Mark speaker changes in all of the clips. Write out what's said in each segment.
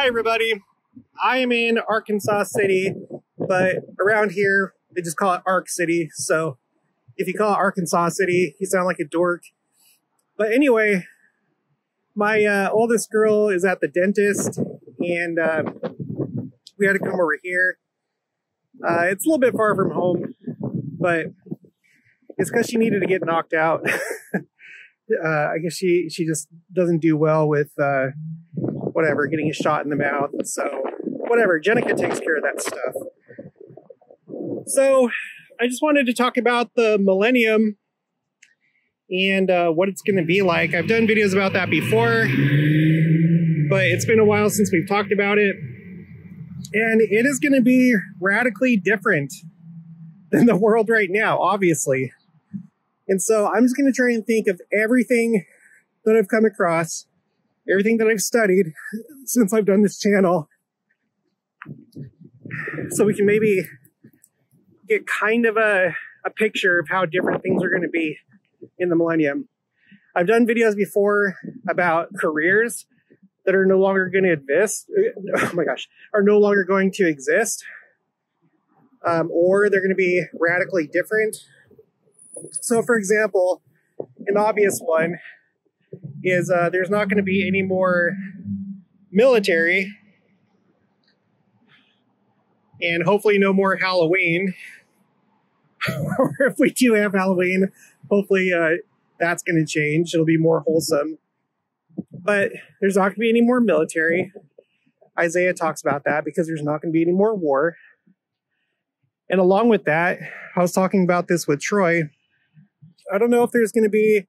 Speaker 1: Hi everybody, I am in Arkansas City, but around here they just call it Ark City, so if you call it Arkansas City, you sound like a dork. But anyway, my oldest girl is at the dentist, and we had to come over here. It's a little bit far from home, but it's because she needed to get knocked out. I guess she just doesn't do well with whatever, getting a shot in the mouth. So whatever, Jenica takes care of that stuff. So I just wanted to talk about the Millennium and what it's going to be like. I've done videos about that before, but it's been a while since we've talked about it. And it is going to be radically different than the world right now, obviously. And so I'm just going to try and think of everything that I've come across, everything that I've studied since I've done this channel, so we can maybe get kind of a picture of how different things are going to be in the Millennium. I've done videos before about careers that are no longer going to exist. Oh my gosh, are no longer going to exist, or they're going to be radically different. So, for example, an obvious one is there's not going to be any more military, and hopefully no more Halloween. Or if we do have Halloween, hopefully that's going to change. It'll be more wholesome. But there's not going to be any more military. Isaiah talks about that because there's not going to be any more war. And along with that, I was talking about this with Troy. I don't know if there's going to be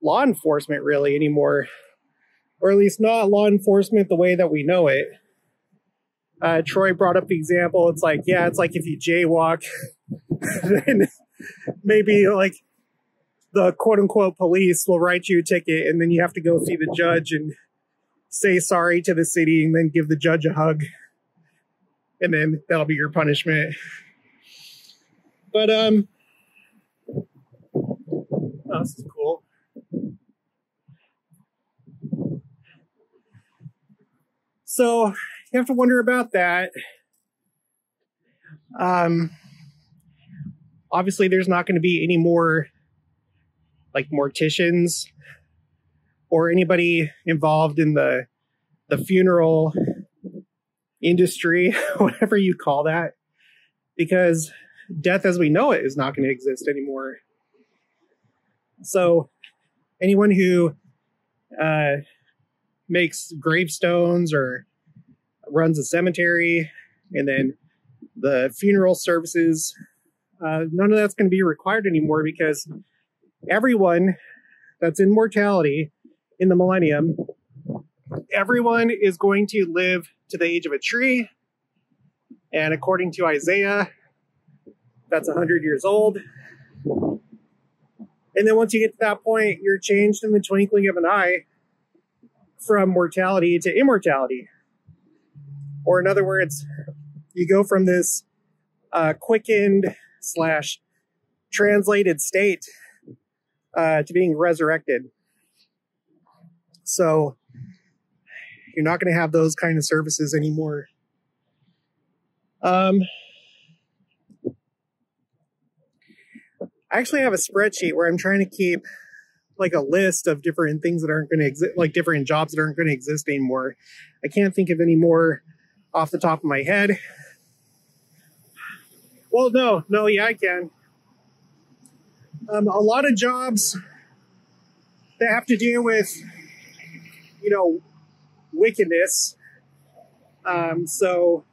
Speaker 1: law enforcement really anymore, or at least not law enforcement the way that we know it. Troy brought up the example. It's like, yeah, it's like if you jaywalk, then maybe like the quote unquote police will write you a ticket, and then you have to go see the judge and say sorry to the city and then give the judge a hug. And then that'll be your punishment. But, oh, this is cool. So you have to wonder about that. Obviously, there's not going to be any more like morticians or anybody involved in the funeral industry, whatever you call that, because death as we know it is not going to exist anymore. So anyone who makes gravestones or runs a cemetery, and then the funeral services, none of that's going to be required anymore, because everyone that's in mortality in the Millennium, everyone is going to live to the age of a tree. And according to Isaiah, that's 100 years old. And then once you get to that point, you're changed in the twinkling of an eye from mortality to immortality. Or in other words, you go from this quickened / translated state to being resurrected. So you're not going to have those kind of services anymore. I actually have a spreadsheet where I'm trying to keep like a list of different things that aren't going to exist, like different jobs that aren't going to exist anymore. I can't think of any more off the top of my head. Well, no, yeah, I can. A lot of jobs that have to do with, you know, wickedness. So,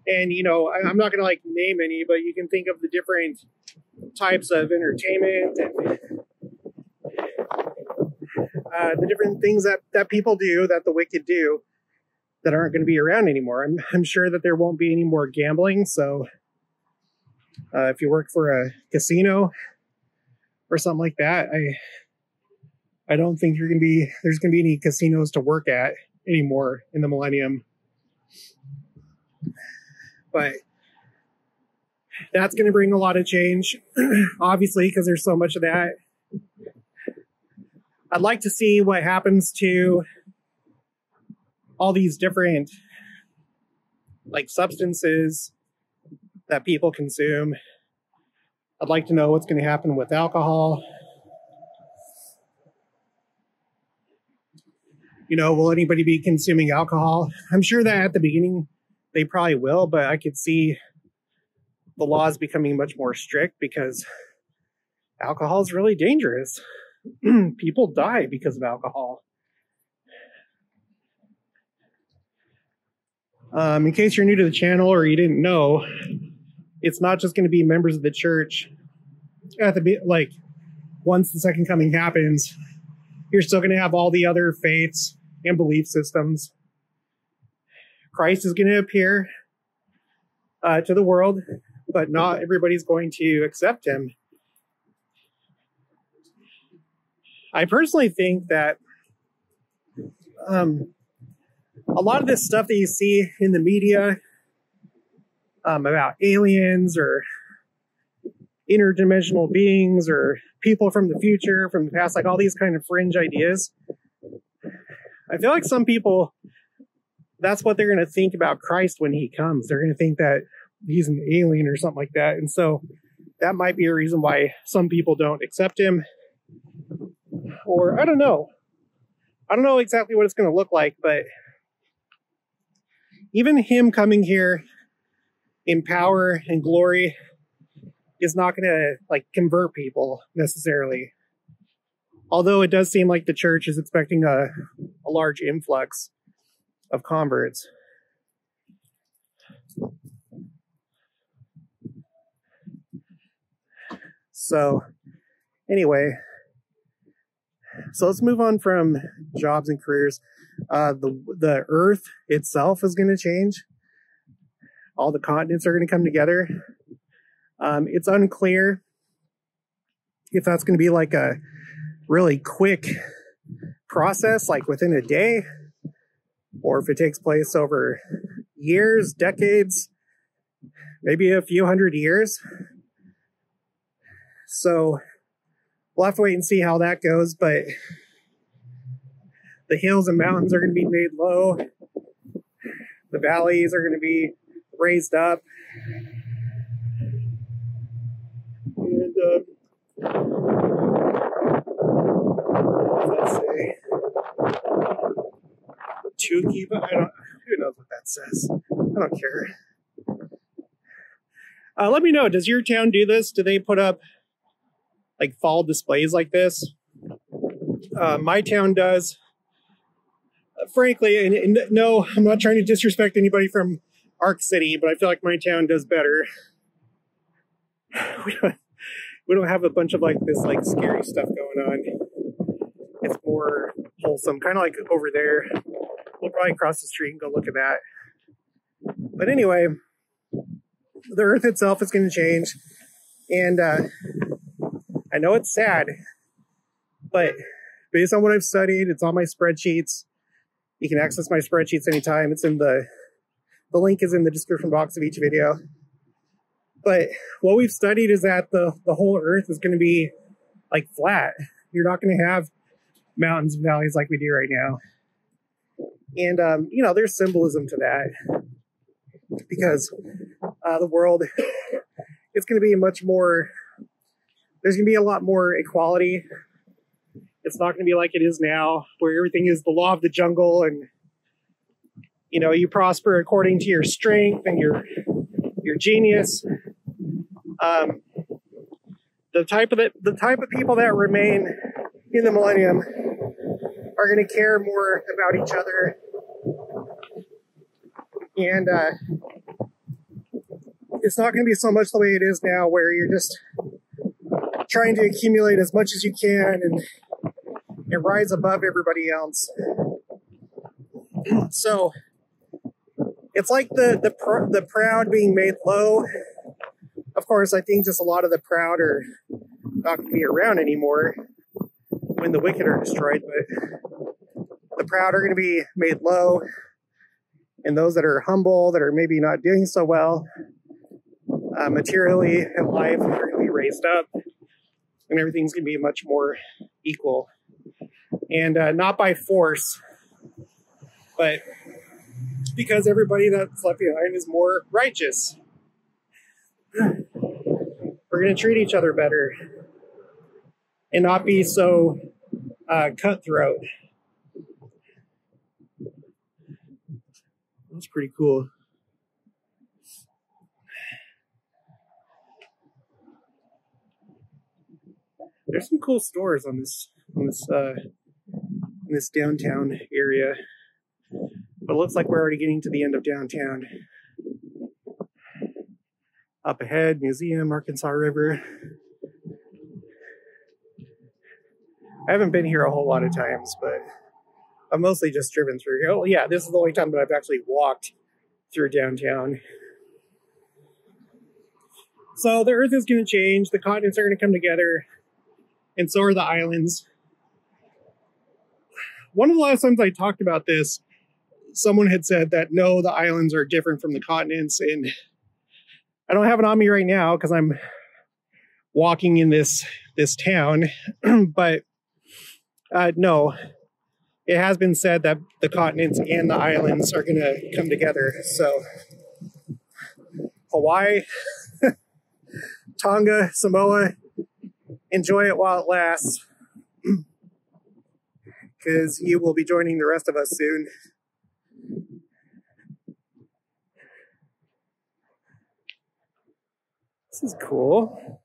Speaker 1: and, you know, I'm not going to like name any, but you can think of the different types of entertainment and the different things that people do, that the wicked do, that aren't going to be around anymore. I'm sure that there won't be any more gambling. So if you work for a casino or something like that, I don't think there's going to be any casinos to work at anymore in the Millennium. But that's going to bring a lot of change, obviously, because there's so much of that. I'd like to see what happens to all these different like substances that people consume. I'd like to know what's going to happen with alcohol. You know, will anybody be consuming alcohol? I'm sure that at the beginning they probably will, but I could see the laws becoming much more strict because alcohol is really dangerous. People die because of alcohol. In case you're new to the channel or you didn't know, it's not just going to be members of the church at the like once the second coming happens. You're still going to have all the other faiths and belief systems. Christ is going to appear to the world, but not everybody's going to accept him. I personally think that a lot of this stuff that you see in the media about aliens or interdimensional beings or people from the future, from the past, like all these kind of fringe ideas, I feel like some people, that's what they're going to think about Christ when he comes. They're going to think that he's an alien or something like that. And so that might be a reason why some people don't accept him. Or I don't know. I don't know exactly what it's going to look like, but even him coming here in power and glory is not going to like convert people necessarily. Although it does seem like the church is expecting a large influx of converts. So anyway, so let's move on from jobs and careers. The earth itself is going to change. All the continents are going to come together. It's unclear if that's going to be like a really quick process, like within a day, or if it takes place over years, decades, maybe a few hundred years. So we'll have to wait and see how that goes, but the hills and mountains are going to be made low. The valleys are going to be raised up. And let's say Tukiba, who knows what that says? I don't care. Let me know, does your town do this? Do they put up like fall displays like this? My town does. Frankly, and no, I'm not trying to disrespect anybody from Ark City, but I feel like my town does better. We don't have a bunch of like this like scary stuff going on. It's more wholesome, kind of like over there. We'll probably cross the street and go look at that. But anyway, the earth itself is going to change. And I know it's sad, but based on what I've studied, it's on my spreadsheets. You can access my spreadsheets anytime. It's in the link is in the description box of each video. But what we've studied is that the whole earth is going to be like flat. You're not going to have mountains and valleys like we do right now. And, you know, there's symbolism to that because the world, it's going to be much more, there's going to be a lot more equality. It's not going to be like it is now, where everything is the law of the jungle and, you know, you prosper according to your strength and your genius. The type of people that remain in the millennium are going to care more about each other. And it's not going to be so much the way it is now, where you're just trying to accumulate as much as you can and rise above everybody else. So it's like the proud being made low. Of course, I think just a lot of the proud are not going to be around anymore when the wicked are destroyed, but the proud are going to be made low, and those that are humble, that are maybe not doing so well materially in life, are going to be raised up, and everything's going to be much more equal. And not by force, but because everybody that's left behind is more righteous. We're going to treat each other better and not be so cutthroat. That's pretty cool. There's some cool stores on this downtown area, but it looks like we're already getting to the end of downtown. Up ahead, museum, Arkansas River. I haven't been here a whole lot of times, but I've mostly just driven through here. Oh yeah, this is the only time that I've actually walked through downtown. So the earth is going to change, the continents are going to come together, and so are the islands. One of the last times I talked about this, someone had said that no, the islands are different from the continents, and I don't have it on me right now because I'm walking in this town, but no, it has been said that the continents and the islands are going to come together. So Hawaii, Tonga, Samoa, enjoy it while it lasts, because you will be joining the rest of us soon. This is cool.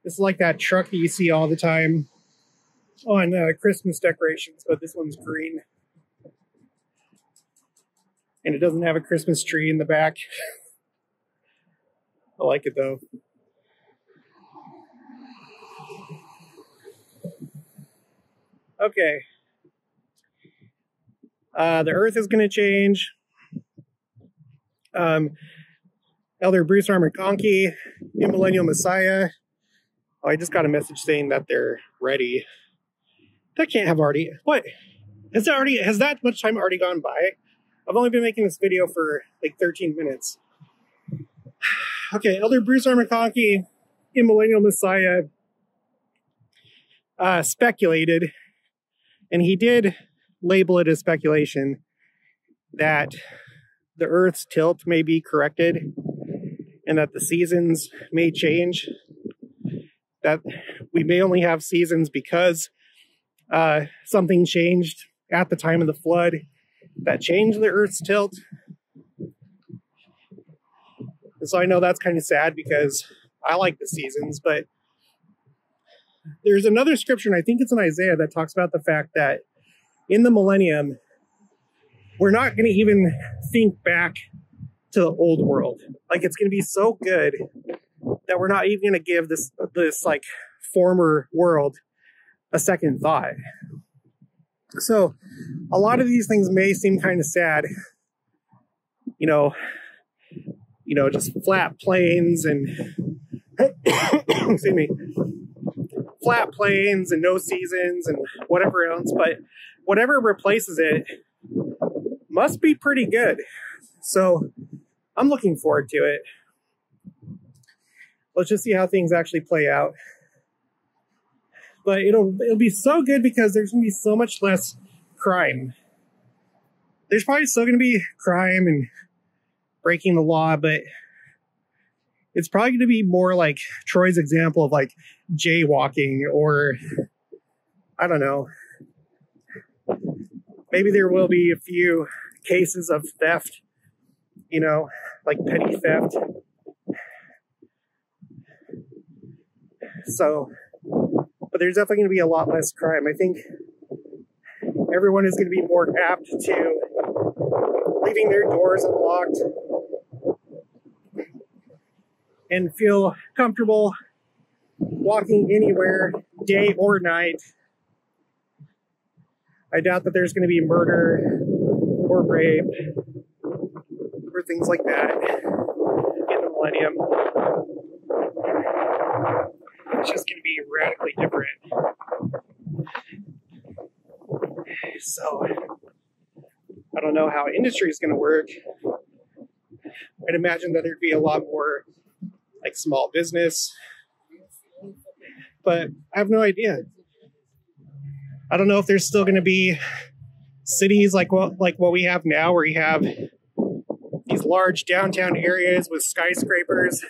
Speaker 1: This is like that truck that you see all the time on Christmas decorations, but this one's green. And it doesn't have a Christmas tree in the back. I like it though. Okay. The earth is going to change. Elder Bruce R. McConkie, Millennial Messiah. Oh, I just got a message saying that they're ready. That can't have already. What? Has that much time already gone by? I've only been making this video for like 13 minutes. Okay, Elder Bruce R. McConkie, Millennial Messiah, speculated, and he did label it as speculation, that the Earth's tilt may be corrected and that the seasons may change, that we may only have seasons because something changed at the time of the flood that changed the Earth's tilt. And so I know that's kind of sad because I like the seasons, but there's another scripture, and I think it's in Isaiah, that talks about the fact that in the millennium, we're not going to even think back to the old world. Like, it's going to be so good that we're not even going to give this like former world a second thought. So a lot of these things may seem kind of sad, you know, just flat plains and excuse me, flat plains and no seasons and whatever else, but whatever replaces it must be pretty good. So I'm looking forward to it. Let's just see how things actually play out. But it'll be so good because there's going to be so much less crime. There's probably still going to be crime and breaking the law, but it's probably going to be more like Troy's example of like jaywalking, or I don't know. Maybe there will be a few cases of theft, you know, like petty theft. So, but there's definitely going to be a lot less crime. I think everyone is going to be more apt to leaving their doors unlocked and feel comfortable walking anywhere, day or night. I doubt that there's going to be murder or rape or things like that in the millennium. It's just going to be radically different. So, I don't know how industry is going to work. I'd imagine that there'd be a lot more like small business, but I have no idea. I don't know if there's still going to be cities like what we have now, where you have these large downtown areas with skyscrapers.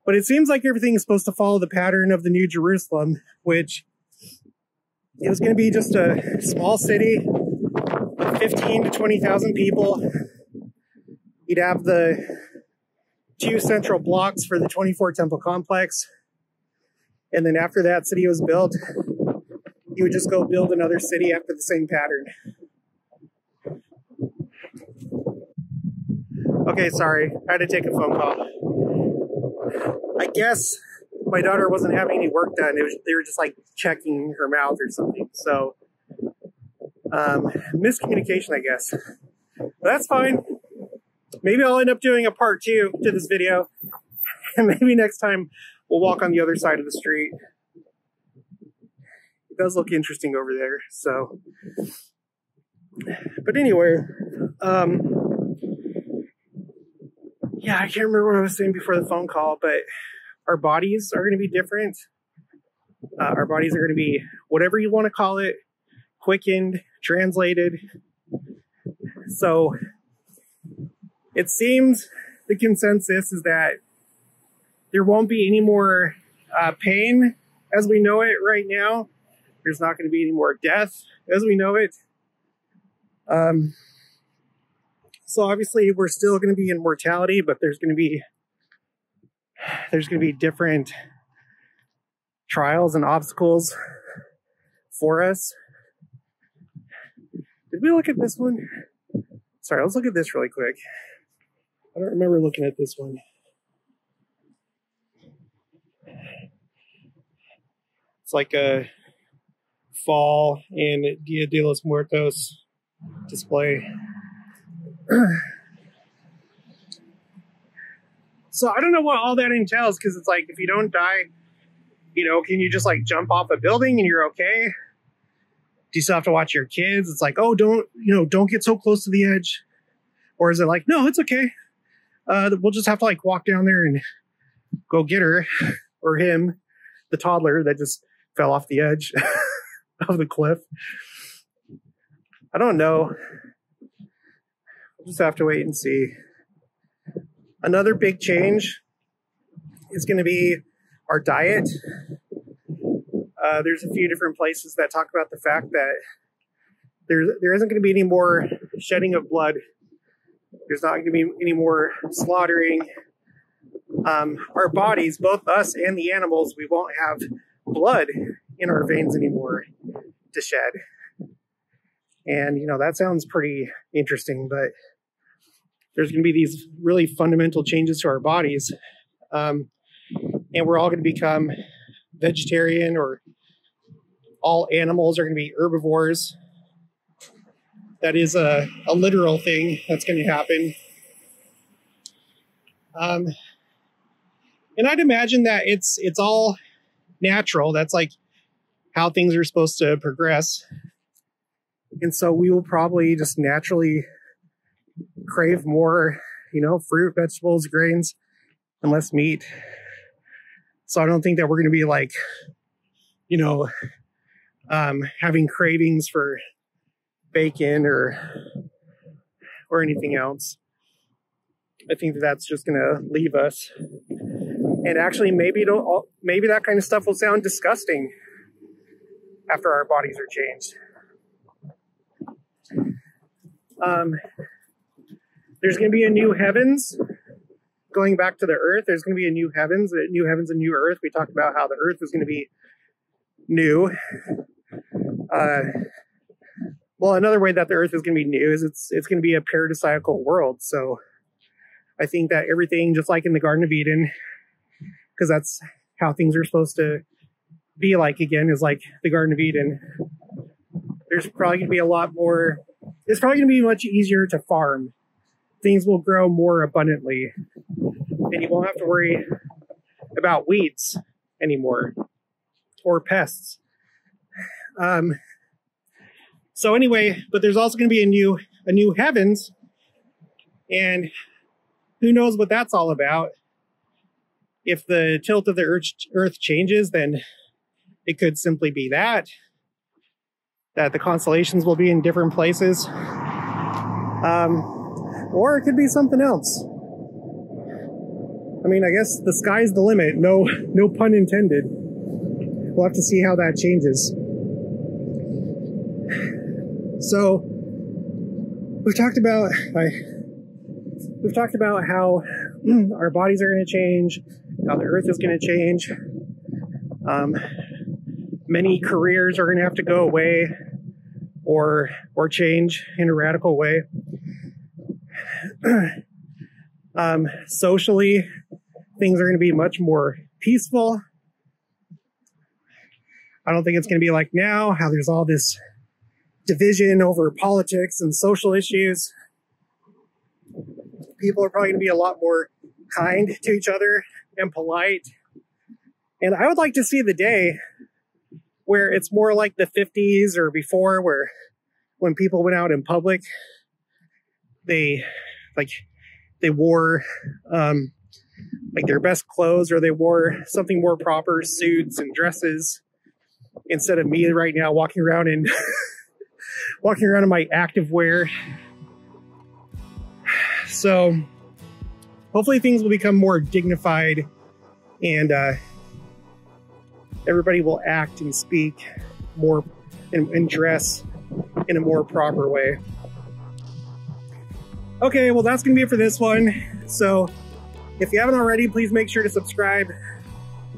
Speaker 1: But it seems like everything is supposed to follow the pattern of the New Jerusalem, which it was going to be just a small city with 15 to 20,000 people. You'd have the 2 central blocks for the 24 temple complex. And then after that city was built, you would just go build another city after the same pattern. Okay, sorry. I had to take a phone call. I guess my daughter wasn't having any work done. They were just like checking her mouth or something. So, miscommunication, I guess. But that's fine. Maybe I'll end up doing a part 2 to this video. And maybe next time we'll walk on the other side of the street. It does look interesting over there. So, but anyway, yeah, I can't remember what I was saying before the phone call, but our bodies are going to be different. Our bodies are going to be whatever you want to call it, quickened, translated. So it seems the consensus is that there won't be any more pain as we know it right now. There's not going to be any more death as we know it. So obviously we're still going to be in mortality, but there's going to be different trials and obstacles for us. Did we look at this one? Sorry, let's look at this really quick. I don't remember looking at this one. It's like a fall and Dia de los Muertos display. So I don't know what all that entails, because it's like, if you don't die, can you just like jump off a building and you're okay? Do you still have to watch your kids? It's like, oh, don't get so close to the edge. Or is it like, no, it's okay. We'll just have to like walk down there and go get her or him, the toddler that just fell off the edge of the cliff. I don't know. We'll just have to wait and see. Another big change is going to be our diet. There's a few different places that talk about the fact that there isn't going to be any more shedding of blood. There's not going to be any more slaughtering. Our bodies, both us and the animals, we won't have blood in our veins anymore to shed. And, that sounds pretty interesting, but there's going to be these really fundamental changes to our bodies. And we're all going to become vegetarian, or all animals are going to be herbivores. That is a literal thing that's going to happen. And I'd imagine that it's all natural. That's like how things are supposed to progress. And so we will probably just naturally crave more, fruit, vegetables, grains, and less meat. So I don't think that we're going to be like, having cravings for bacon or anything else. I think that's just going to leave us. And actually, maybe that kind of stuff will sound disgusting after our bodies are changed. There's going to be a new heavens. Going back to the earth, there's going to be a new heavens and new earth. We talked about how the earth is going to be new. Well, another way that the earth is going to be new is it's going to be a paradisiacal world. So I think that everything, just like in the Garden of Eden, because that's how things are supposed to be like again, is like the Garden of Eden. There's probably going to be a lot more. It's probably going to be much easier to farm. Things will grow more abundantly, and you won't have to worry about weeds anymore or pests. So anyway, but there's also going to be a new heavens, and who knows what that's all about. If the tilt of the earth changes, then it could simply be that. that the constellations will be in different places. Or it could be something else. I mean, I guess the sky's the limit. No pun intended. We'll have to see how that changes. So we've talked about how our bodies are going to change, how the earth is going to change. Many careers are going to have to go away or change in a radical way. Socially, things are going to be much more peaceful. I don't think it's going to be like now, how there's all this division over politics and social issues. People are probably going to be a lot more kind to each other and polite. And I would like to see the day where it's more like the 50s or before, where when people went out in public, they wore like their best clothes, or they wore something more proper, suits and dresses, instead of me right now walking around in my active wear. So hopefully things will become more dignified, and everybody will act and speak more and dress in a more proper way. Okay, well, that's gonna be it for this one. So if you haven't already, please make sure to subscribe,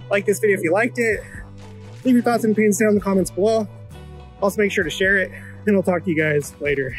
Speaker 1: like this video if you liked it, leave your thoughts and opinions down in the comments below. Also make sure to share it, and I'll talk to you guys later.